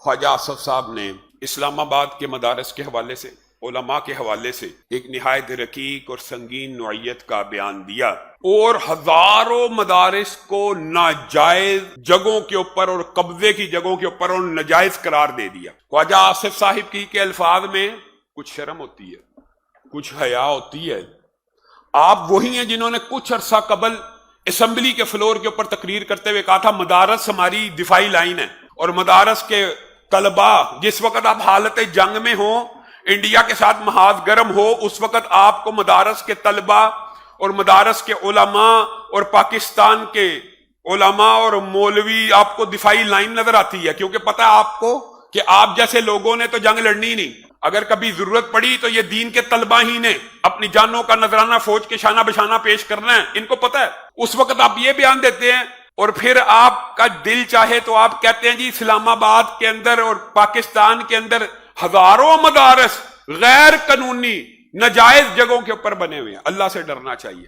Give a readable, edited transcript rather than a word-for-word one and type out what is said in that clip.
خواجہ آصف صاحب نے اسلام آباد کے مدارس کے حوالے سے، علماء کے حوالے سے ایک نہایت رقیق اور سنگین نوعیت کا بیان دیا، اور ہزاروں مدارس کو ناجائز جگہوں کے اوپر اور قبضے کی جگہوں کے اوپر اور ناجائز قرار دے دیا۔ خواجہ آصف صاحب کی کے الفاظ میں کچھ شرم ہوتی ہے، کچھ حیا ہوتی ہے۔ آپ وہی ہیں جنہوں نے کچھ عرصہ قبل اسمبلی کے فلور کے اوپر تقریر کرتے ہوئے کہا تھا مدارس ہماری دفاعی لائن ہے، اور مدارس کے طلباء جس وقت آپ حالت جنگ میں ہوں، انڈیا کے ساتھ محاذ گرم ہو، اس وقت آپ کو مدارس کے طلباء اور مدارس کے علماء اور پاکستان کے علماء اور مولوی آپ کو دفاعی لائن نظر آتی ہے، کیونکہ پتہ ہے آپ کو کہ آپ جیسے لوگوں نے تو جنگ لڑنی نہیں، اگر کبھی ضرورت پڑی تو یہ دین کے طلباء ہی نے اپنی جانوں کا نذرانہ فوج کے شانہ بشانہ پیش کرنا ہے، ان کو پتہ ہے۔ اس وقت آپ یہ بیان دیتے ہیں، اور پھر آپ کا دل چاہے تو آپ کہتے ہیں جی اسلام آباد کے اندر اور پاکستان کے اندر ہزاروں مدارس غیر قانونی ناجائز جگہوں کے اوپر بنے ہوئے ہیں۔ اللہ سے ڈرنا چاہیے۔